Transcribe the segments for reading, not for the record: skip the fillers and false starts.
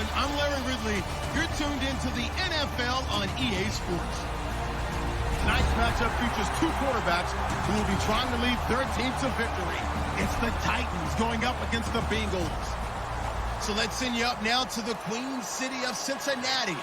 everyone. I'm Larry Ridley. You're tuned into the NFL on EA Sports. Tonight's matchup features two quarterbacks who will be trying to lead their team to victory. It's the Titans going up against the Bengals. So let's send you up now to the Queen City of Cincinnati.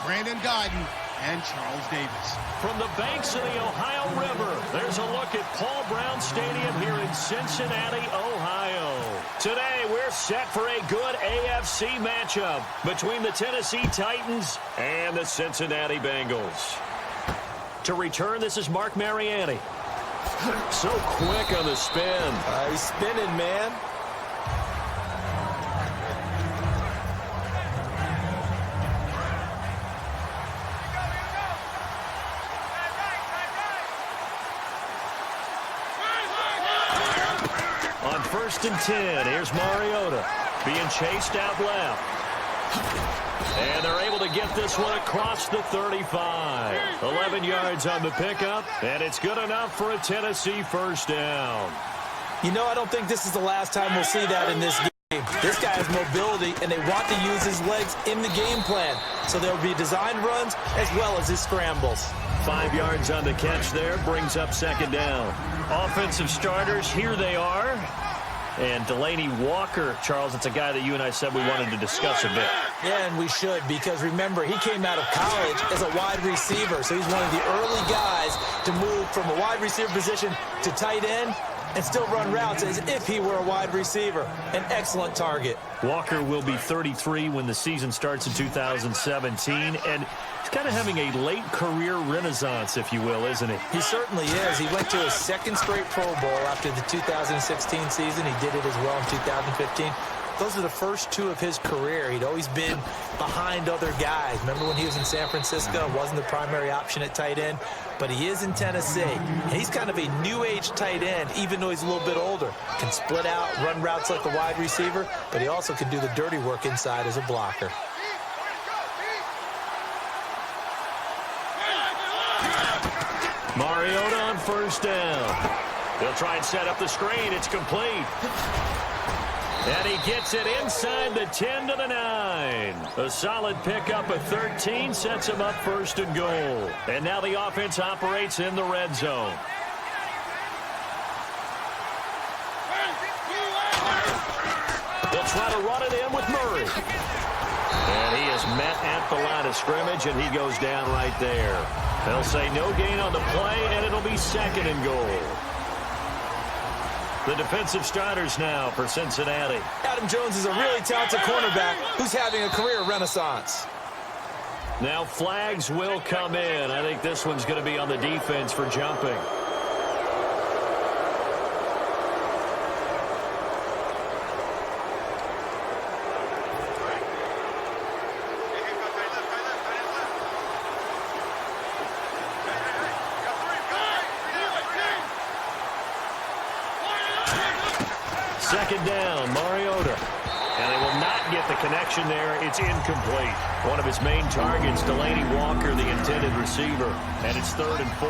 Brandon Guyton and Charles Davis. From the banks of the Ohio River, there's a look at Paul Brown Stadium here in Cincinnati, Ohio. Today, we're set for a good AFC matchup between the Tennessee Titans and the Cincinnati Bengals. To return, this is Mark Mariani. So quick on the spin. He's spinning, man. On 1st and 10, here's Mariota being chased out left. And they're able to get this one across the 35. 11 yards on the pickup, and it's good enough for a Tennessee first down. You know, I don't think this is the last time we'll see that in this game. This guy has mobility, and they want to use his legs in the game plan. So there will be designed runs as well as his scrambles. 5 yards on the catch there, brings up second down. Offensive starters, here they are. And Delaney Walker, Charles, it's a guy that you and I said we wanted to discuss a bit. Yeah, and we should, because remember, he came out of college as a wide receiver, so he's one of the early guys to move from a wide receiver position to tight end and still run routes as if he were a wide receiver. An excellent target. Walker will be 33 when the season starts in 2017, and he's kind of having a late career renaissance, if you will, isn't he? He certainly is. He went to his second straight Pro Bowl after the 2016 season. He did it as well in 2015. Those are the first two of his career. He'd always been behind other guys. Remember when he was in San Francisco? Wasn't the primary option at tight end. But he is in Tennessee. And he's kind of a new-age tight end, even though he's a little bit older. Can split out, run routes like a wide receiver, but he also can do the dirty work inside as a blocker. Mariota on first down. They'll try and set up the screen. It's complete. And he gets it inside the 10 to the 9. A solid pickup of 13 sets him up first and goal. And now the offense operates in the red zone. They'll try to run it in with Murray. And he is met at the line of scrimmage, and he goes down right there. They'll say no gain on the play, and it'll be second and goal. The defensive starters now for Cincinnati. Adam Jones is a really talented cornerback who's having a career renaissance. Now flags will come in. I think this one's going to be on the defense for jumping. Second down, Mariota. And they will not get the connection there. It's incomplete. One of his main targets, Delaney Walker, the intended receiver. And it's 3rd and 4.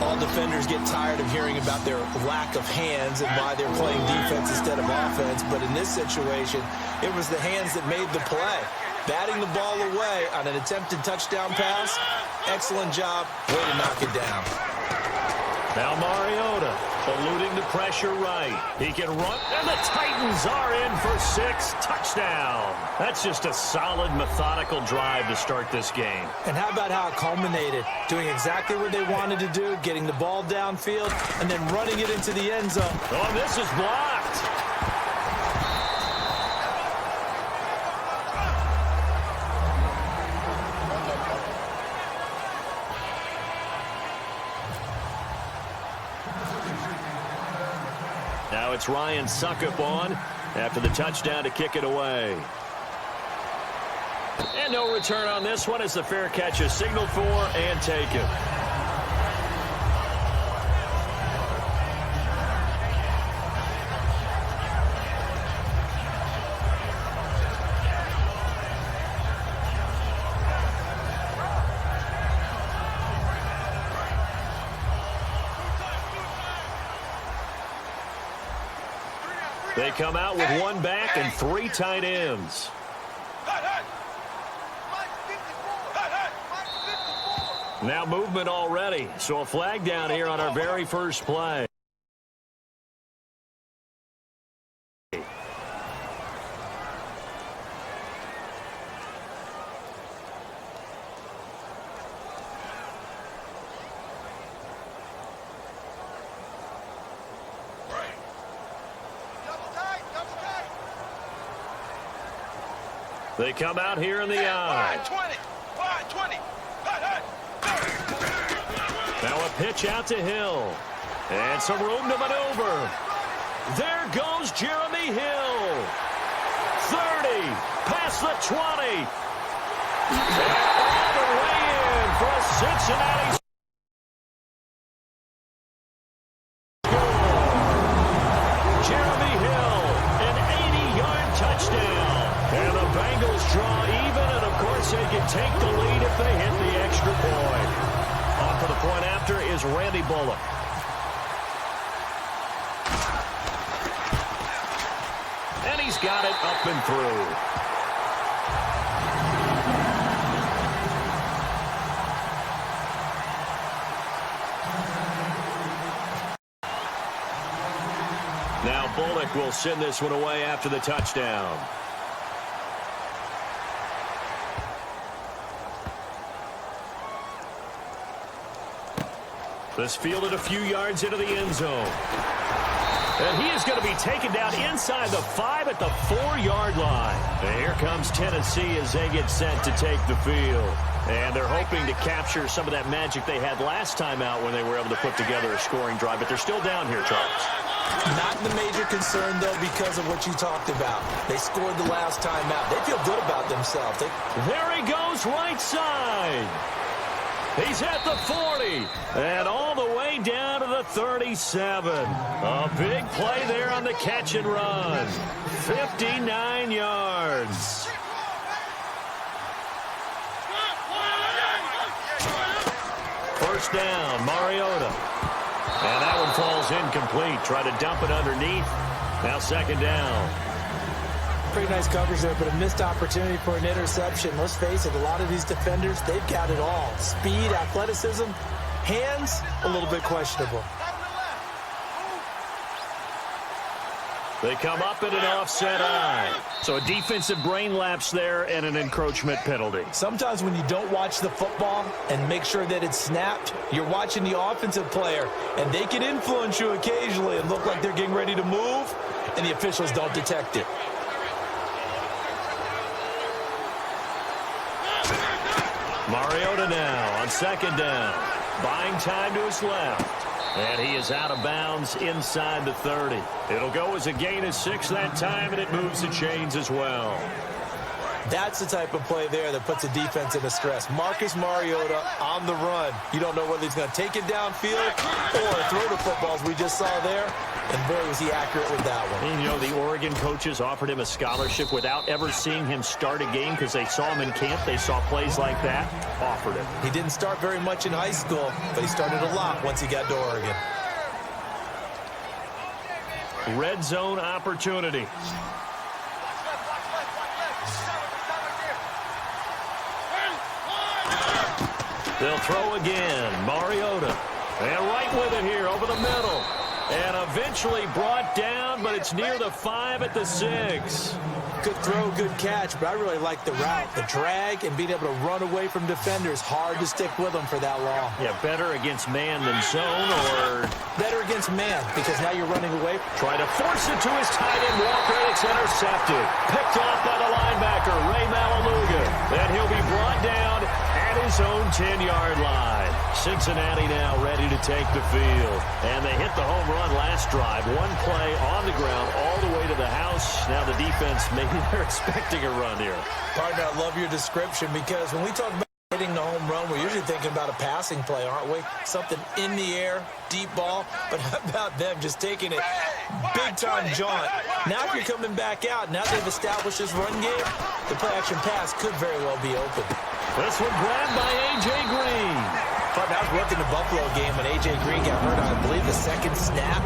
All defenders get tired of hearing about their lack of hands and why they're playing defense instead of offense. But in this situation, it was the hands that made the play. Batting the ball away on an attempted touchdown pass. Excellent job. Way to knock it down. Now Mariota eluding the pressure right. He can run, and the Titans are in for 6. Touchdown. That's just a solid, methodical drive to start this game. And how about how it culminated? Doing exactly what they wanted to do, getting the ball downfield, and then running it into the end zone. Oh, this is blocked. Now it's Ryan Suckup on after the touchdown to kick it away. And no return on this one as the fair catch is signaled for and taken. They come out with 1 back and 3 tight ends. Now movement already, so a flag down here on our very first play. They come out here in the eye. Now a pitch out to Hill. And some room to maneuver. There goes Jeremy Hill. 30. Past the 20. And all the way in for a Cincinnati score. Jeremy Hill, an 80-yard touchdown. And the Bengals draw even, and of course they can take the lead if they hit the extra point. On for the point after is Randy Bullock. And he's got it up and through. Now Bullock will send this one away after the touchdown. This fielded a few yards into the end zone. And he is going to be taken down inside the 5 at the 4-yard line. And here comes Tennessee as they get set to take the field. And they're hoping to capture some of that magic they had last time out when they were able to put together a scoring drive. But they're still down here, Charles. Not the major concern, though, because of what you talked about. They scored the last time out. They feel good about themselves. There he goes, right side. He's at the 40 and all the way down to the 37. A big play there on the catch and run. 59 yards. First down, Mariota. And that one falls incomplete. Try to dump it underneath. Now second down. Pretty nice coverage there, but a missed opportunity for an interception. Let's face it, a lot of these defenders, they've got it all. Speed, athleticism, hands, a little bit questionable. They come up in an offset eye. So a defensive brain lapse there and an encroachment penalty. Sometimes when you don't watch the football and make sure that it's snapped, you're watching the offensive player, and they can influence you occasionally and look like they're getting ready to move, and the officials don't detect it. Mariota now on second down. Buying time to his left. And he is out of bounds inside the 30. It'll go as a gain of 6 that time, and it moves the chains as well. That's the type of play there that puts a defense into stress. Marcus Mariota on the run. You don't know whether he's going to take it downfield or throw the footballs we just saw there. And boy, was he accurate with that one. And, you know, the Oregon coaches offered him a scholarship without ever seeing him start a game because they saw him in camp. They saw plays like that, offered him. He didn't start very much in high school, but he started a lot once he got to Oregon. Red zone opportunity. They'll throw again. Mariota. And right with it here over the middle. And eventually brought down, but it's near the 5 at the 6. Good throw, good catch, but I really like the route. The drag and being able to run away from defenders. Hard to stick with them for that long. Yeah, better against man than zone, or better against man, because now you're running away. Try to force it to his tight end, Walker. It's intercepted. Picked off by the linebacker, Ray Malaluga. Then he'll be brought down at his own 10-yard line. Cincinnati now ready to take the field. And they hit the home run last drive. One play on the ground all the way to the house. Now the defense, maybe they're expecting a run here. Partner, I love your description, because when we talk about hitting the home run, we're usually thinking about a passing play, aren't we? Something in the air, deep ball. But how about them just taking it big-time jaunt? Now if you're coming back out, now they've established this run game, the play-action pass could very well be open. This one grabbed by A.J. Green. But I was working the Buffalo game when A.J. Green got hurt on, I believe, the second snap.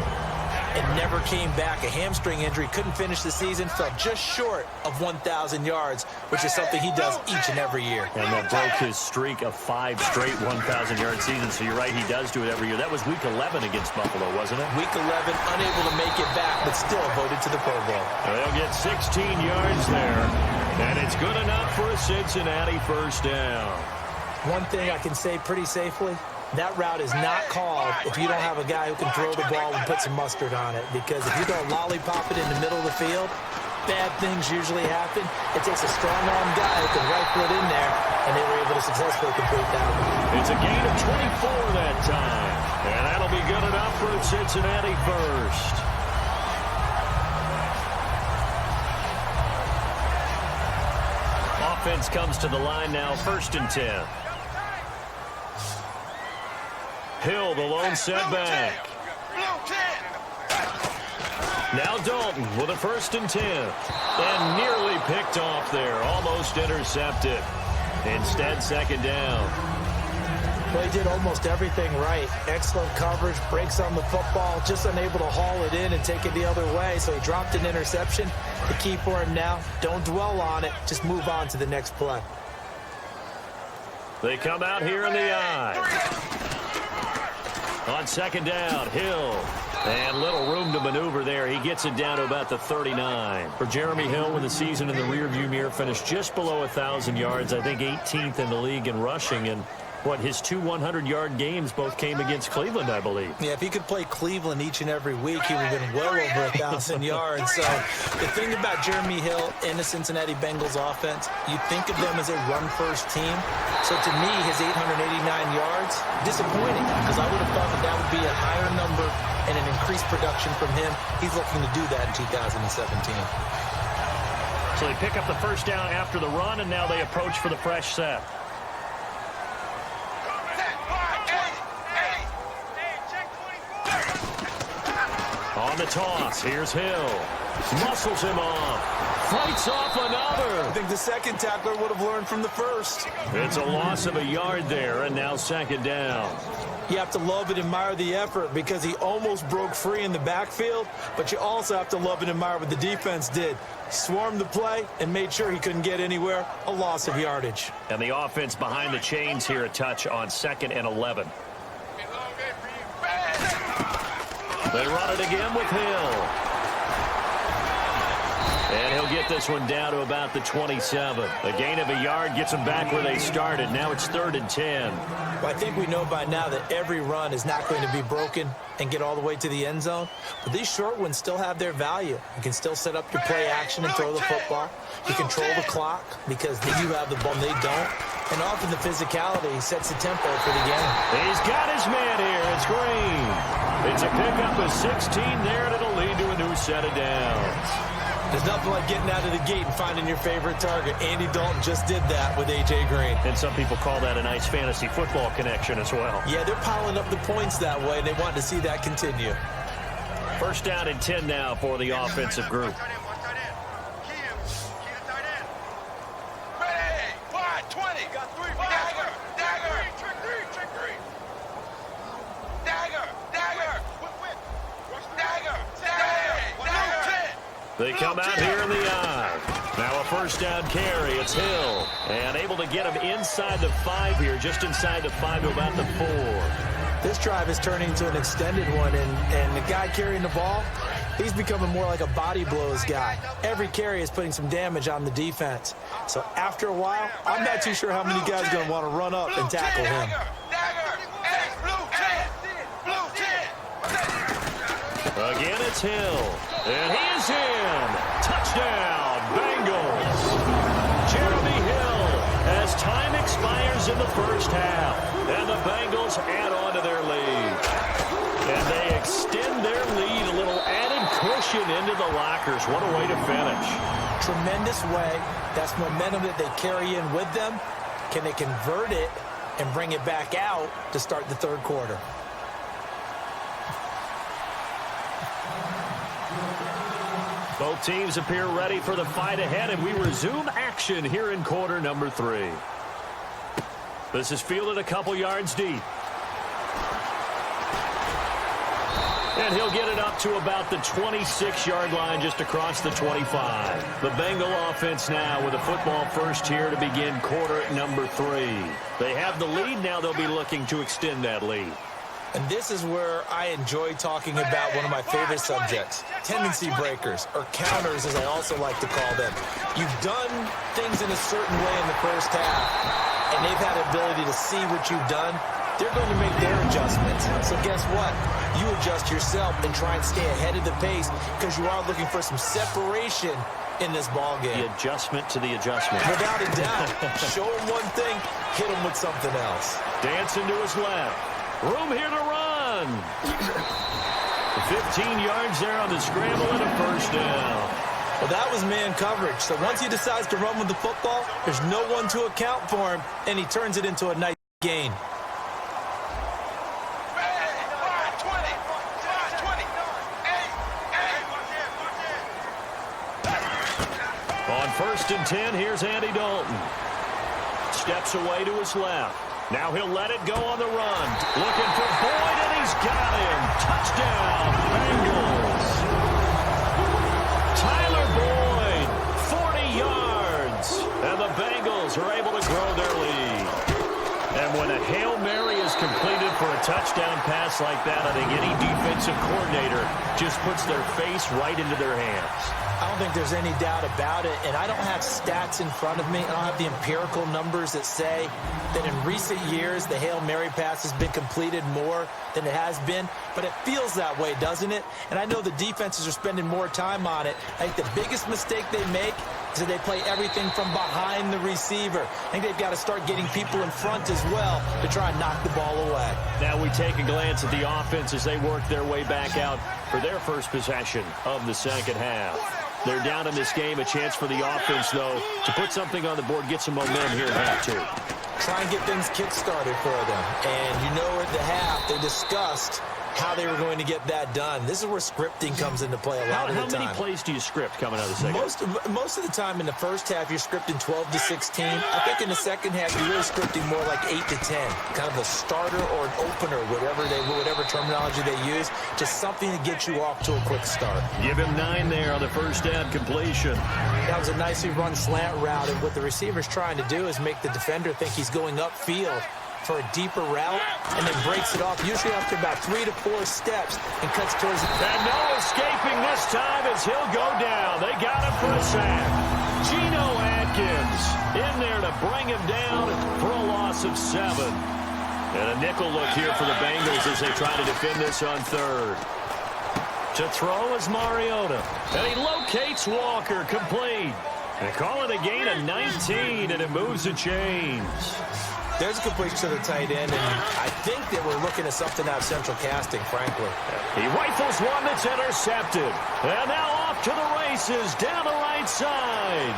and never came back. A hamstring injury, couldn't finish the season, fell just short of 1,000 yards, which is something he does each and every year. And that broke his streak of 5 straight 1,000-yard seasons. So you're right, he does do it every year. That was Week 11 against Buffalo, wasn't it? Week 11, unable to make it back, but still voted to the Pro Bowl. They'll get 16 yards there, and it's good enough for a Cincinnati first down. One thing I can say pretty safely, that route is not called if you don't have a guy who can throw the ball and put some mustard on it. Because if you don't lollipop it in the middle of the field, bad things usually happen. It takes a strong-arm guy who can rifle it in there, and they were able to successfully complete that one. It's a gain of 24 that time, and that'll be good enough for Cincinnati first. Offense comes to the line now, 1st and 10. Hill, the lone setback. Now Dalton with a 1st and 10. And nearly picked off there, almost intercepted. Instead, 2nd down. Well, he did almost everything right. Excellent coverage, breaks on the football, just unable to haul it in and take it the other way. So he dropped an interception. The key for him now, don't dwell on it. Just move on to the next play. They come out here in the eye. On 2nd down, Hill. And little room to maneuver there. He gets it down to about the 39. For Jeremy Hill, with the season in the rearview mirror, finished just below 1,000 yards. I think 18th in the league in rushing. And his 2 100-yard games both came against Cleveland, I believe. Yeah, if he could play Cleveland each and every week, he would have been well over 1,000 yards. So the thing about Jeremy Hill and the Cincinnati Bengals offense, you think of them as a run-first team. So to me, his 889 yards, disappointing, because I would have thought that would be a higher number and an increased production from him. He's looking to do that in 2017. So they pick up the 1st down after the run, and now they approach for the fresh set. On the toss, here's Hill. Muscles him off. Fights off another. I think the second tackler would have learned from the first. It's a loss of a yard there, and now 2nd down. You have to love and admire the effort because he almost broke free in the backfield, but you also have to love and admire what the defense did. Swarmed the play and made sure he couldn't get anywhere. A loss of yardage. And the offense behind the chains here, a touch on 2nd and 11. They run it again with Hill. And he'll get this one down to about the 27. A gain of a yard gets them back where they started. Now it's 3rd and 10. Well, I think we know by now that every run is not going to be broken and get all the way to the end zone. But these short ones still have their value. You can still set up your play action and throw the football. You control the clock because you have the ball and they don't. And often the physicality sets the tempo for the game. He's got his man here. It's Green. It's a pickup of 16 there, and it'll lead to a new set of downs. There's nothing like getting out of the gate and finding your favorite target. Andy Dalton just did that with A.J. Green. And some people call that a nice fantasy football connection as well. Yeah, they're piling up the points that way, and they want to see that continue. 1st down and 10 now for the offensive group. They come out here in the eye. Now a 1st down carry. It's Hill. And able to get him inside the 5 here, just inside the 5 to about the 4. This drive is turning into an extended one, and the guy carrying the ball, he's becoming more like a body blows guy. Every carry is putting some damage on the defense. So after a while, I'm not too sure how many guys are going to want to run up and tackle him. Again, it's Hill. And he is in. Touchdown, Bengals. Jeremy Hill as time expires in the 1st half. And the Bengals add on to their lead. And they extend their lead, a little added cushion into the lockers. What a way to finish. Tremendous way. That's momentum that they carry in with them. Can they convert it and bring it back out to start the 3rd quarter? Both teams appear ready for the fight ahead, and we resume action here in quarter number 3. This is fielded a couple yards deep. And he'll get it up to about the 26-yard line, just across the 25. The Bengal offense now with a football first here to begin quarter number 3. They have the lead. Now they'll be looking to extend that lead. And this is where I enjoy talking about one of my favorite subjects, tendency breakers, or counters as I also like to call them. You've done things in a certain way in the first half, and they've had the ability to see what you've done. They're going to make their adjustments. So guess what? You adjust yourself and try and stay ahead of the pace because you are looking for some separation in this ball game. The adjustment to the adjustment. Without a doubt. Show him one thing, hit him with something else. Dancing to his left. Room here to run. 15 yards there on the scramble and a first down. Well, that was man coverage. So once he decides to run with the football, there's no one to account for him, and he turns it into a nice gain. On 1st and 10, here's Andy Dalton. Steps away to his left. Now he'll let it go on the run. Looking for Boyd, and he's got him. Touchdown, Bengals. Tyler Boyd, 40 yards. And the Bengals are able to grow their lead. And when a Hail Mary is completed for a touchdown pass like that, I think any defensive coordinator just puts their face right into their hands. I don't think there's any doubt about it, and I don't have stats in front of me. I don't have the empirical numbers that say that in recent years the Hail Mary pass has been completed more than it has been, but it feels that way, doesn't it? And I know the defenses are spending more time on it. I think the biggest mistake they make is that they play everything from behind the receiver. I think they've got to start getting people in front as well to try and knock the ball away. Now we take a glance at the offense as they work their way back out for their first possession of the second half. They're down in this game. A chance for the offense, though, to put something on the board, get some momentum here in half 2. Try and get things kick-started for them. And you know at the half they discussed how they were going to get that done. This is where scripting comes into play a lot of the time. How many plays do you script coming out of the second? Most of the time in the first half, you're scripting 12 to 16. I think in the second half, you're really scripting more like 8 to 10. Kind of a starter or an opener, whatever terminology they use. Just something to get you off to a quick start. Give him 9 there on the first down completion. That was a nicely run slant route. And what the receiver's trying to do is make the defender think he's going upfield for a deeper route, and then breaks it off, usually after about 3 to 4 steps, and cuts towards it. And no escaping this time as he'll go down. They got him for a sack. Geno Atkins in there to bring him down for a loss of 7. And a nickel look here for the Bengals as they try to defend this on 3rd. To throw is Mariota, and he locates Walker, complete. And call it a gain of 19, and it moves the chains. There's a completion to the tight end, and I think that we're looking at something out of Central Casting, frankly. He rifles one that's intercepted. And now off to the races down the right side.